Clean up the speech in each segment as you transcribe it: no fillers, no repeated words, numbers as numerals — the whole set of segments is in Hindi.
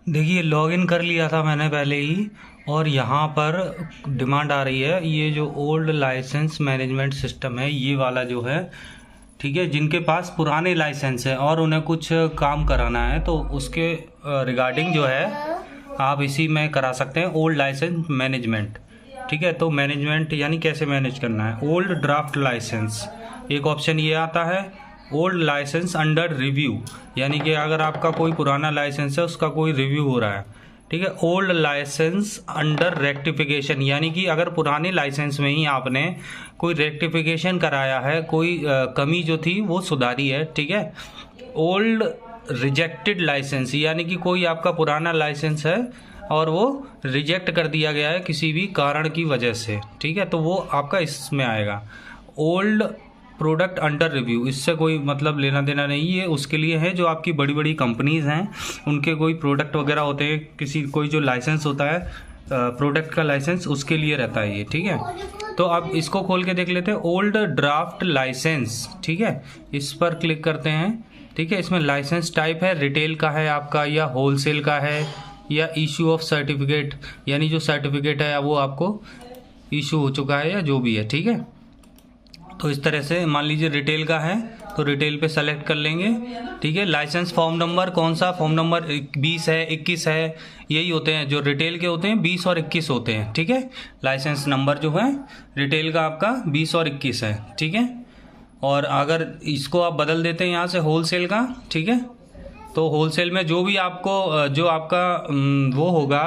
देखिए लॉगिन कर लिया था मैंने पहले ही, और यहाँ पर डिमांड आ रही है ये जो ओल्ड लाइसेंस मैनेजमेंट सिस्टम है ये वाला जो है, ठीक है। जिनके पास पुराने लाइसेंस है और उन्हें कुछ काम कराना है तो उसके रिगार्डिंग जो है आप इसी में करा सकते हैं, ओल्ड लाइसेंस मैनेजमेंट। ठीक है, तो मैनेजमेंट यानी कैसे मैनेज करना है। ओल्ड ड्राफ्ट लाइसेंस एक ऑप्शन ये आता है, ओल्ड लाइसेंस अंडर रिव्यू, यानी कि अगर आपका कोई पुराना लाइसेंस है उसका कोई रिव्यू हो रहा है, ठीक है। ओल्ड लाइसेंस अंडर रेक्टिफिकेशन, यानी कि अगर पुराने लाइसेंस में ही आपने कोई रेक्टिफिकेशन कराया है, कोई कमी जो थी वो सुधारी है, ठीक है। ओल्ड रिजेक्टेड लाइसेंस, यानी कि कोई आपका पुराना लाइसेंस है और वो रिजेक्ट कर दिया गया है किसी भी कारण की वजह से, ठीक है, तो वो आपका इसमें आएगा। ओल्ड प्रोडक्ट अंडर रिव्यू, इससे कोई मतलब लेना देना नहीं, ये उसके लिए है जो आपकी बड़ी बड़ी कंपनीज़ हैं, उनके कोई प्रोडक्ट वगैरह होते हैं, किसी कोई जो लाइसेंस होता है प्रोडक्ट का लाइसेंस, उसके लिए रहता है ये, ठीक है। तो अब इसको खोल के देख लेते हैं, ओल्ड ड्राफ्ट लाइसेंस, ठीक है, इस पर क्लिक करते हैं, ठीक है। इसमें लाइसेंस टाइप है, रिटेल का है आपका या होलसेल का है या इशू ऑफ सर्टिफिकेट, यानी जो सर्टिफिकेट है वो आपको इशू हो चुका है या जो भी है, ठीक है। तो इस तरह से मान लीजिए रिटेल का है तो रिटेल पे सेलेक्ट कर लेंगे, ठीक है। लाइसेंस फॉर्म नंबर कौन सा, फॉर्म नंबर 20 है 21 है, यही होते हैं जो रिटेल के होते हैं, 20 और 21 होते हैं, ठीक है। लाइसेंस नंबर जो है रिटेल का आपका 20 और 21 है, ठीक है। और अगर इसको आप बदल देते हैं यहाँ से होलसेल का, ठीक है, तो होलसेल में जो भी आपको जो आपका वो होगा,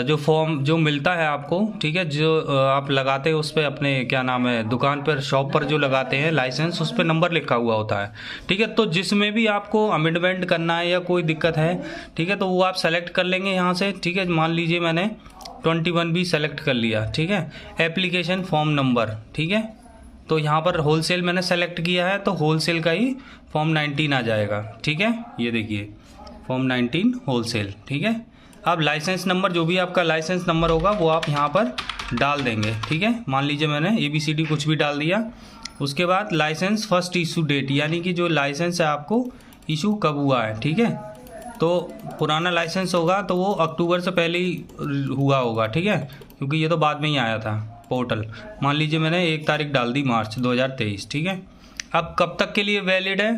जो फॉर्म जो मिलता है आपको, ठीक है, जो आप लगाते हैं उस पर अपने क्या नाम है दुकान पर शॉप पर जो लगाते हैं लाइसेंस, उस पर नंबर लिखा हुआ होता है, ठीक है। तो जिसमें भी आपको अमेंडमेंट करना है या कोई दिक्कत है, ठीक है, तो वो आप सेलेक्ट कर लेंगे यहाँ से, ठीक है। मान लीजिए मैंने 21 भी सेलेक्ट कर लिया, ठीक है। एप्लीकेशन फॉर्म नंबर, ठीक है, तो यहाँ पर होलसेल मैंने सेलेक्ट किया है तो होलसेल का ही फॉर्म 19 आ जाएगा, ठीक है। ये देखिए फॉर्म 19 होलसेल, ठीक है। अब लाइसेंस नंबर जो भी आपका लाइसेंस नंबर होगा वो आप यहाँ पर डाल देंगे, ठीक है। मान लीजिए मैंने ABCD कुछ भी डाल दिया। उसके बाद लाइसेंस फर्स्ट इशू डेट, यानी कि जो लाइसेंस है आपको इशू कब हुआ है, ठीक है। तो पुराना लाइसेंस होगा तो वो अक्टूबर से पहले ही हुआ होगा, ठीक है, क्योंकि ये तो बाद में ही आया था पोर्टल। मान लीजिए मैंने 1 तारीख डाल दी मार्च 2023, ठीक है। अब कब तक के लिए वैलिड है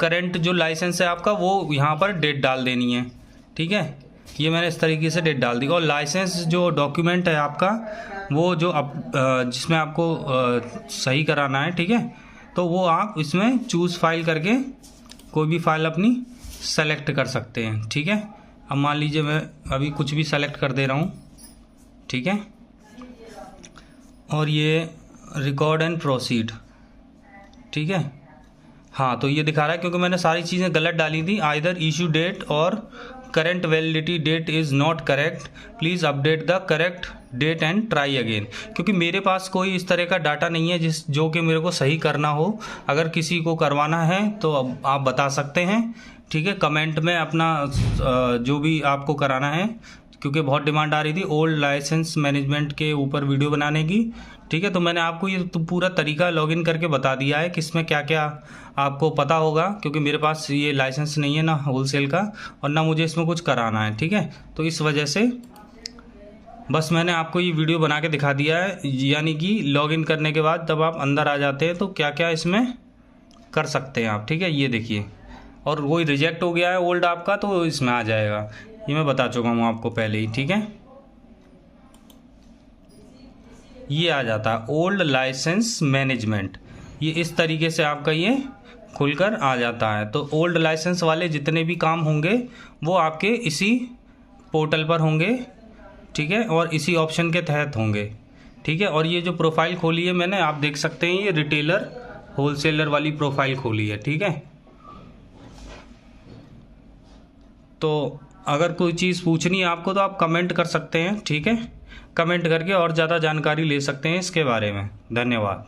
करंट जो लाइसेंस है आपका, वो यहाँ पर डेट डाल देनी है, ठीक है। ये मैंने इस तरीके से डेट डाल दी। और लाइसेंस जो डॉक्यूमेंट है आपका वो जो जिसमें आपको सही कराना है, ठीक है, तो वो आप इसमें चूज़ फाइल करके कोई भी फाइल अपनी सेलेक्ट कर सकते हैं, ठीक है। अब मान लीजिए मैं अभी कुछ भी सेलेक्ट कर दे रहा हूँ, ठीक है। और ये रिकॉर्ड एंड प्रोसीड, ठीक है। हाँ, तो ये दिखा रहा है क्योंकि मैंने सारी चीज़ें गलत डाली थी, आइदर इशू डेट और current validity date is not correct, please update the correct date and try again, क्योंकि मेरे पास कोई इस तरह का डाटा नहीं है जो कि मेरे को सही करना हो। अगर किसी को करवाना है तो आप बता सकते हैं, ठीक है, कमेंट में अपना जो भी आपको कराना है, क्योंकि बहुत डिमांड आ रही थी ओल्ड लाइसेंस मैनेजमेंट के ऊपर वीडियो बनाने की, ठीक है। तो मैंने आपको ये तो पूरा तरीका लॉगिन करके बता दिया है कि इसमें क्या क्या आपको पता होगा, क्योंकि मेरे पास ये लाइसेंस नहीं है ना होलसेल का और ना मुझे इसमें कुछ कराना है, ठीक है। तो इस वजह से बस मैंने आपको ये वीडियो बना के दिखा दिया है, यानी कि लॉगिन करने के बाद जब आप अंदर आ जाते हैं तो क्या क्या इसमें कर सकते हैं आप, ठीक है। ये देखिए, और वही रिजेक्ट हो गया है ओल्ड आपका तो इसमें आ जाएगा, ये मैं बता चुका हूँ आपको पहले ही, ठीक है। ये आ जाता है ओल्ड लाइसेंस मैनेजमेंट, ये इस तरीके से आपका ये खुलकर आ जाता है। तो ओल्ड लाइसेंस वाले जितने भी काम होंगे वो आपके इसी पोर्टल पर होंगे, ठीक है, और इसी ऑप्शन के तहत होंगे, ठीक है। और ये जो प्रोफाइल खोली है मैंने, आप देख सकते हैं ये रिटेलर होलसेलर वाली प्रोफाइल खोली है, ठीक है। तो अगर कोई चीज़ पूछनी है आपको तो आप कमेंट कर सकते हैं, ठीक है, कमेंट करके और ज़्यादा जानकारी ले सकते हैं इसके बारे में। धन्यवाद।